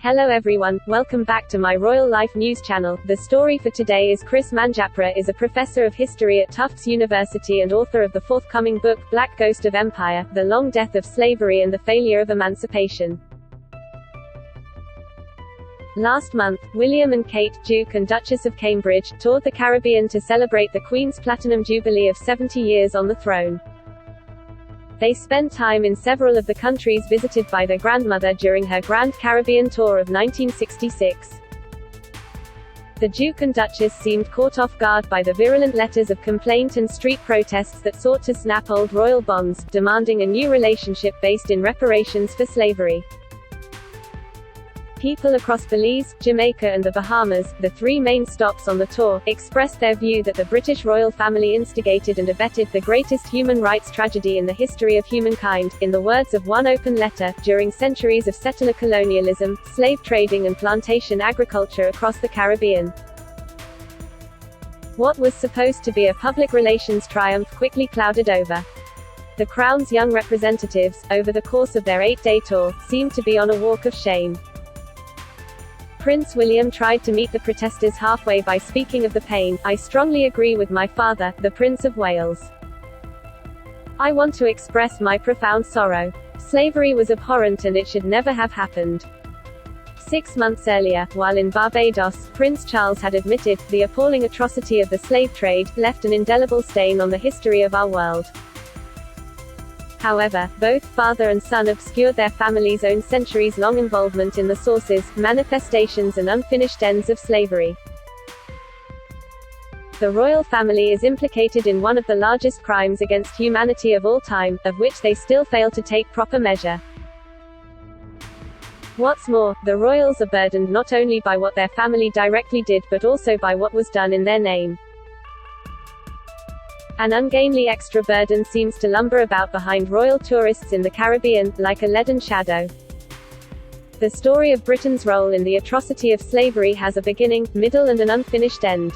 Hello everyone, welcome back to my Royal Life News channel. The story for today is Chris Manjapra is a professor of history at Tufts University and author of the forthcoming book, Black Ghost of Empire, The Long Death of Slavery and the Failure of Emancipation. Last month, William and Kate, Duke and Duchess of Cambridge, toured the Caribbean to celebrate the Queen's Platinum Jubilee of 70 years on the throne. They spent time in several of the countries visited by their grandmother during her Grand Caribbean Tour of 1966. The Duke and Duchess seemed caught off guard by the virulent letters of complaint and street protests that sought to snap old royal bonds, demanding a new relationship based in reparations for slavery. People across Belize, Jamaica and the Bahamas, the three main stops on the tour, expressed their view that the British royal family instigated and abetted the greatest human rights tragedy in the history of humankind, in the words of one open letter, during centuries of settler colonialism, slave trading and plantation agriculture across the Caribbean. What was supposed to be a public relations triumph quickly clouded over. The Crown's young representatives, over the course of their 8-day tour, seemed to be on a walk of shame. Prince William tried to meet the protesters halfway by speaking of the pain. "I strongly agree with my father, the Prince of Wales. I want to express my profound sorrow. Slavery was abhorrent and it should never have happened." 6 months earlier, while in Barbados, Prince Charles had admitted, "The appalling atrocity of the slave trade left an indelible stain on the history of our world." However, both father and son obscured their family's own centuries-long involvement in the sources, manifestations and unfinished ends of slavery. The royal family is implicated in one of the largest crimes against humanity of all time, of which they still fail to take proper measure. What's more, the royals are burdened not only by what their family directly did but also by what was done in their name. An ungainly extra burden seems to lumber about behind royal tourists in the Caribbean, like a leaden shadow. The story of Britain's role in the atrocity of slavery has a beginning, middle and an unfinished end.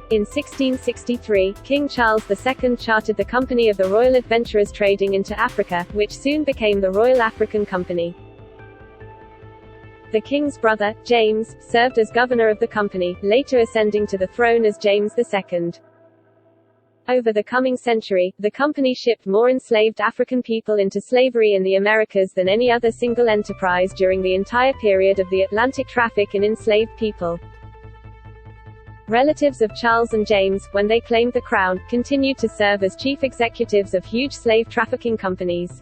In 1663, King Charles II chartered the Company of the Royal Adventurers trading into Africa, which soon became the Royal African Company. The king's brother, James, served as governor of the company, later ascending to the throne as James II. Over the coming century, the company shipped more enslaved African people into slavery in the Americas than any other single enterprise during the entire period of the Atlantic traffic in enslaved people. Relatives of Charles and James, when they claimed the crown, continued to serve as chief executives of huge slave trafficking companies.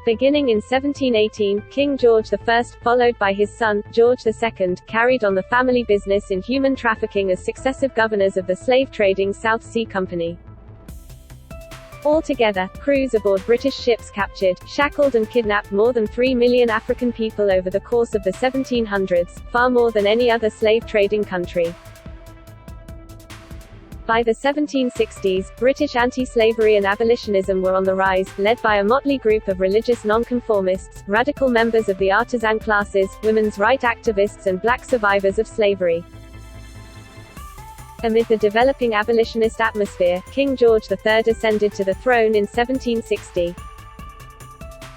Beginning in 1718, King George I, followed by his son, George II, carried on the family business in human trafficking as successive governors of the slave-trading South Sea Company. Altogether, crews aboard British ships captured, shackled and kidnapped more than 3 million African people over the course of the 1700s, far more than any other slave-trading country. By the 1760s, British anti-slavery and abolitionism were on the rise, led by a motley group of religious nonconformists, radical members of the artisan classes, women's rights activists and black survivors of slavery. Amid the developing abolitionist atmosphere, King George III ascended to the throne in 1760.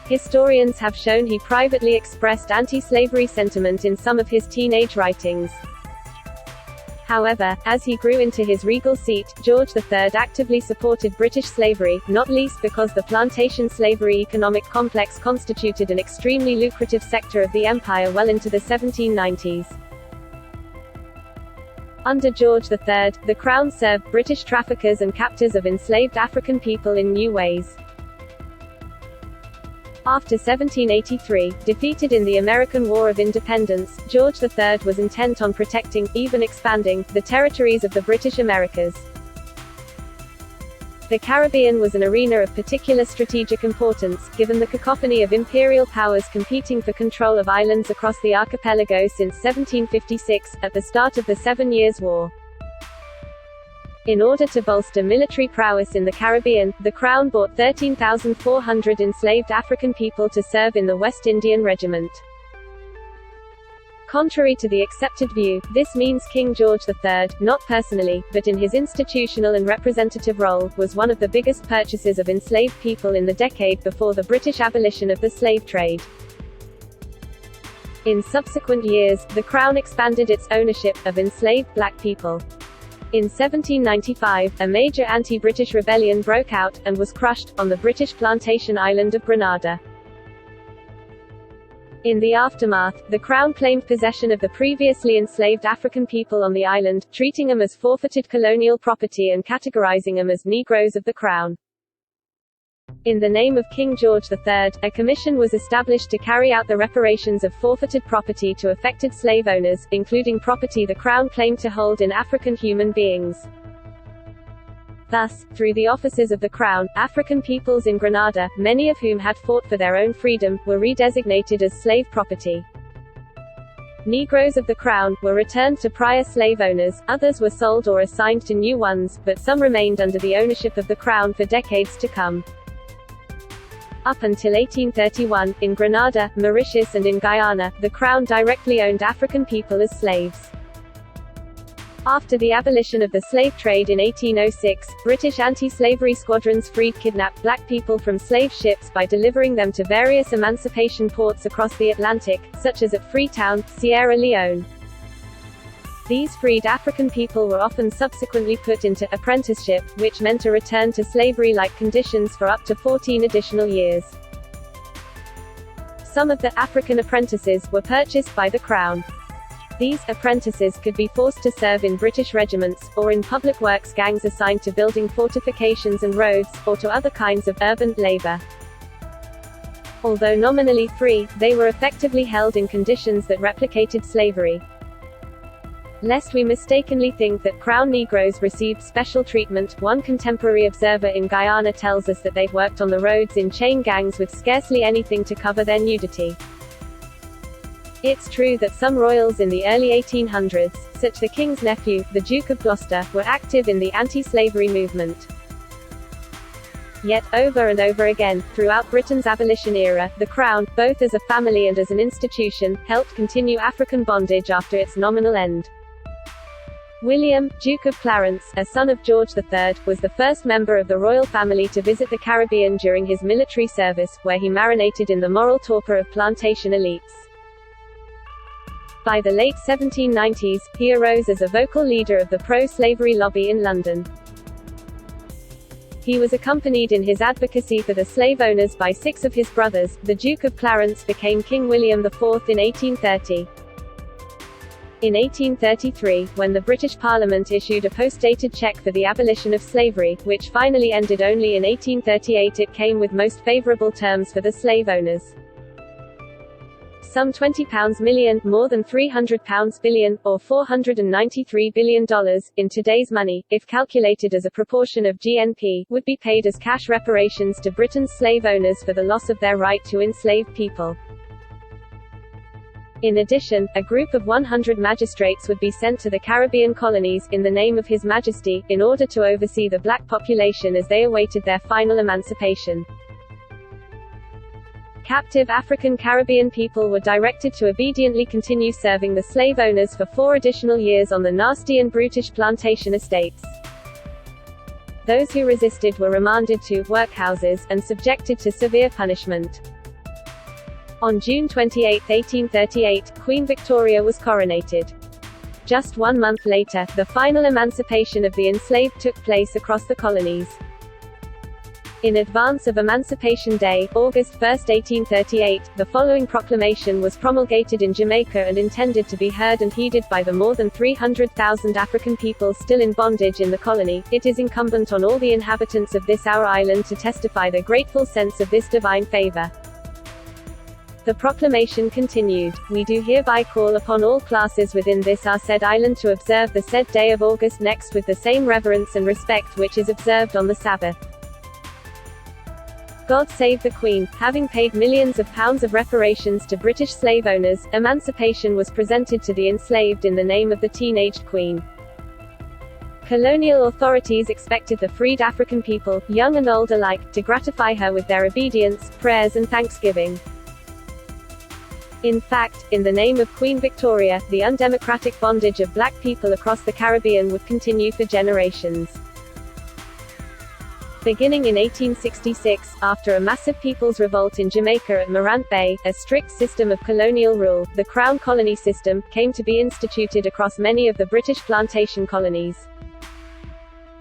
Historians have shown he privately expressed anti-slavery sentiment in some of his teenage writings. However, as he grew into his regal seat, George III actively supported British slavery, not least because the plantation slavery economic complex constituted an extremely lucrative sector of the empire well into the 1790s. Under George III, the Crown served British traffickers and captors of enslaved African people in new ways. After 1783, defeated in the American War of Independence, George III was intent on protecting, even expanding, the territories of the British Americas. The Caribbean was an arena of particular strategic importance, given the cacophony of imperial powers competing for control of islands across the archipelago since 1756, at the start of the 7 Years' War. In order to bolster military prowess in the Caribbean, the Crown bought 13,400 enslaved African people to serve in the West Indian Regiment. Contrary to the accepted view, this means King George III, not personally, but in his institutional and representative role, was one of the biggest purchasers of enslaved people in the decade before the British abolition of the slave trade. In subsequent years, the Crown expanded its ownership of enslaved black people. In 1795, a major anti-British rebellion broke out, and was crushed, on the British plantation island of Grenada. In the aftermath, the Crown claimed possession of the previously enslaved African people on the island, treating them as forfeited colonial property and categorizing them as Negroes of the Crown. In the name of King George III, a commission was established to carry out the reparations of forfeited property to affected slave owners, including property the Crown claimed to hold in African human beings. Thus, through the offices of the Crown, African peoples in Grenada, many of whom had fought for their own freedom, were redesignated as slave property. Negroes of the Crown were returned to prior slave owners, others were sold or assigned to new ones, but some remained under the ownership of the Crown for decades to come. Up until 1831, in Grenada, Mauritius and in Guyana, the Crown directly owned African people as slaves. After the abolition of the slave trade in 1806, British anti-slavery squadrons freed kidnapped black people from slave ships by delivering them to various emancipation ports across the Atlantic, such as at Freetown, Sierra Leone. These freed African people were often subsequently put into apprenticeship, which meant a return to slavery-like conditions for up to 14 additional years. Some of the African apprentices were purchased by the Crown. These apprentices could be forced to serve in British regiments, or in public works gangs assigned to building fortifications and roads, or to other kinds of urban labor. Although nominally free, they were effectively held in conditions that replicated slavery. Lest we mistakenly think that Crown Negroes received special treatment, one contemporary observer in Guyana tells us that they'd worked on the roads in chain gangs with scarcely anything to cover their nudity. It's true that some royals in the early 1800s, such the King's nephew, the Duke of Gloucester, were active in the anti-slavery movement. Yet, over and over again, throughout Britain's abolition era, the Crown, both as a family and as an institution, helped continue African bondage after its nominal end. William, Duke of Clarence, a son of George III, was the first member of the royal family to visit the Caribbean during his military service, where he marinated in the moral torpor of plantation elites. By the late 1790s, he arose as a vocal leader of the pro-slavery lobby in London. He was accompanied in his advocacy for the slave owners by 6 of his brothers. The Duke of Clarence became King William IV in 1830. In 1833, when the British Parliament issued a post-dated check for the abolition of slavery, which finally ended only in 1838, it came with most favourable terms for the slave owners. Some £20 million, more than £300 billion, or $493 billion, in today's money, if calculated as a proportion of GNP, would be paid as cash reparations to Britain's slave owners for the loss of their right to enslave people. In addition, a group of 100 magistrates would be sent to the Caribbean colonies, in the name of His Majesty, in order to oversee the black population as they awaited their final emancipation. Captive African Caribbean people were directed to obediently continue serving the slave owners for 4 additional years on the nasty and brutish plantation estates. Those who resisted were remanded to workhouses, and subjected to severe punishment. On June 28, 1838, Queen Victoria was coronated. Just 1 month later, the final emancipation of the enslaved took place across the colonies. In advance of Emancipation Day, August 1, 1838, the following proclamation was promulgated in Jamaica and intended to be heard and heeded by the more than 300,000 African people still in bondage in the colony. It is incumbent on all the inhabitants of this our island to testify their grateful sense of this divine favor. The proclamation continued, "We do hereby call upon all classes within this our said island to observe the said day of August next with the same reverence and respect which is observed on the Sabbath. God save the Queen." Having paid millions of pounds of reparations to British slave owners, emancipation was presented to the enslaved in the name of the teenaged Queen. Colonial authorities expected the freed African people, young and old alike, to gratify her with their obedience, prayers and thanksgiving. In fact, in the name of Queen Victoria, the undemocratic bondage of black people across the Caribbean would continue for generations. Beginning in 1866, after a massive people's revolt in Jamaica at Morant Bay, a strict system of colonial rule, the Crown Colony system, came to be instituted across many of the British plantation colonies.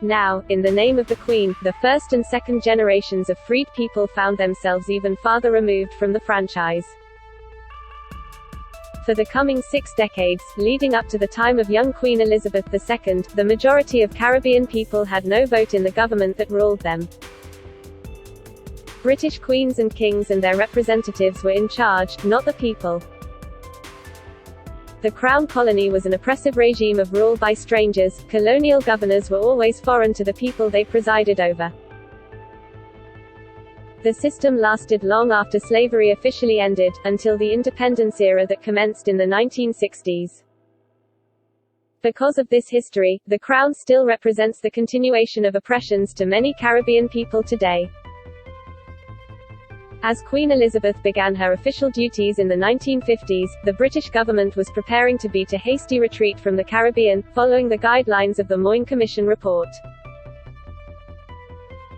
Now, in the name of the Queen, the first and second generations of freed people found themselves even farther removed from the franchise. For the coming 6 decades, leading up to the time of young Queen Elizabeth II, the majority of Caribbean people had no vote in the government that ruled them. British queens and kings and their representatives were in charge, not the people. The Crown Colony was an oppressive regime of rule by strangers. Colonial governors were always foreign to the people they presided over. The system lasted long after slavery officially ended, until the independence era that commenced in the 1960s. Because of this history, the Crown still represents the continuation of oppressions to many Caribbean people today. As Queen Elizabeth began her official duties in the 1950s, the British government was preparing to beat a hasty retreat from the Caribbean, following the guidelines of the Moyne Commission report.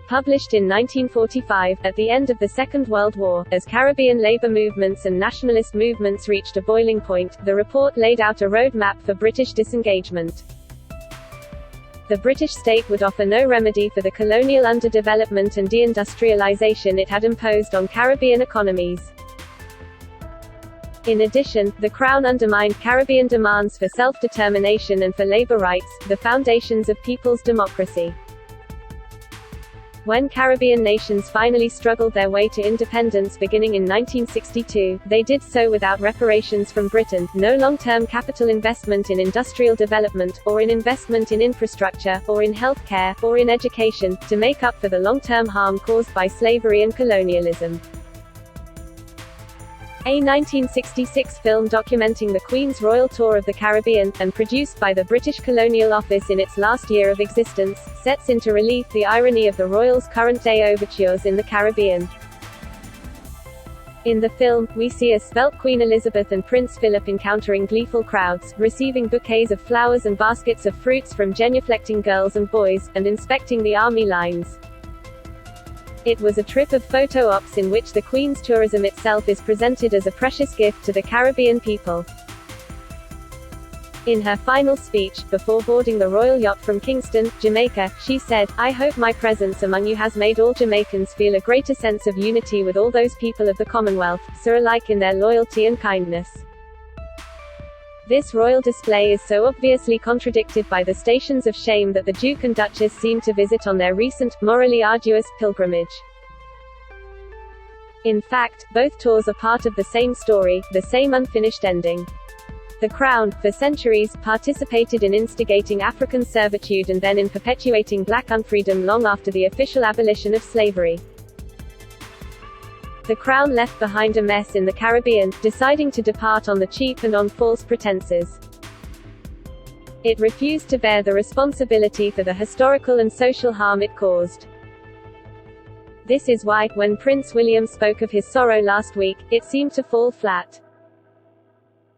Published in 1945, at the end of the Second World War, as Caribbean labor movements and nationalist movements reached a boiling point, the report laid out a roadmap for British disengagement. The British state would offer no remedy for the colonial underdevelopment and deindustrialization it had imposed on Caribbean economies. In addition, the Crown undermined Caribbean demands for self-determination and for labor rights, the foundations of people's democracy. When Caribbean nations finally struggled their way to independence beginning in 1962, they did so without reparations from Britain, no long-term capital investment in industrial development, or in investment in infrastructure, or in health care, or in education, to make up for the long-term harm caused by slavery and colonialism. A 1966 film documenting the Queen's royal tour of the Caribbean, and produced by the British Colonial Office in its last year of existence, sets into relief the irony of the royals' current-day overtures in the Caribbean. In the film, we see a svelte Queen Elizabeth and Prince Philip encountering gleeful crowds, receiving bouquets of flowers and baskets of fruits from genuflecting girls and boys, and inspecting the army lines. It was a trip of photo ops in which the Queen's tourism itself is presented as a precious gift to the Caribbean people. In her final speech, before boarding the royal yacht from Kingston, Jamaica, she said, "I hope my presence among you has made all Jamaicans feel a greater sense of unity with all those people of the Commonwealth, so alike in their loyalty and kindness." This royal display is so obviously contradicted by the stations of shame that the Duke and Duchess seem to visit on their recent, morally arduous, pilgrimage. In fact, both tours are part of the same story, the same unfinished ending. The Crown, for centuries, participated in instigating African servitude and then in perpetuating black unfreedom long after the official abolition of slavery. The Crown left behind a mess in the Caribbean, deciding to depart on the cheap and on false pretenses. It refused to bear the responsibility for the historical and social harm it caused. This is why, when Prince William spoke of his sorrow last week, it seemed to fall flat.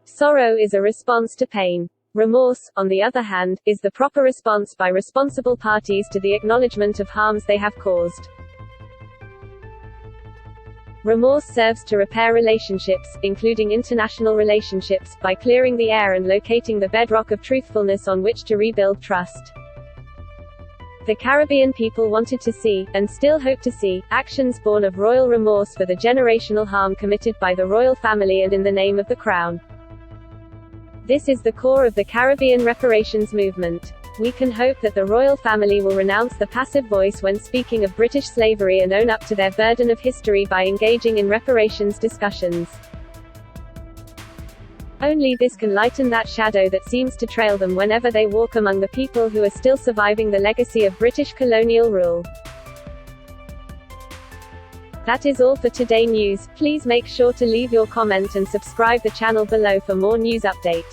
Sorrow is a response to pain. Remorse, on the other hand, is the proper response by responsible parties to the acknowledgement of harms they have caused. Remorse serves to repair relationships, including international relationships, by clearing the air and locating the bedrock of truthfulness on which to rebuild trust. The Caribbean people wanted to see, and still hope to see, actions born of royal remorse for the generational harm committed by the royal family and in the name of the Crown. This is the core of the Caribbean reparations movement. We can hope that the royal family will renounce the passive voice when speaking of British slavery and own up to their burden of history by engaging in reparations discussions. Only this can lighten that shadow that seems to trail them whenever they walk among the people who are still surviving the legacy of British colonial rule. That is all for Today News. Please make sure to leave your comment and subscribe the channel below for more news update.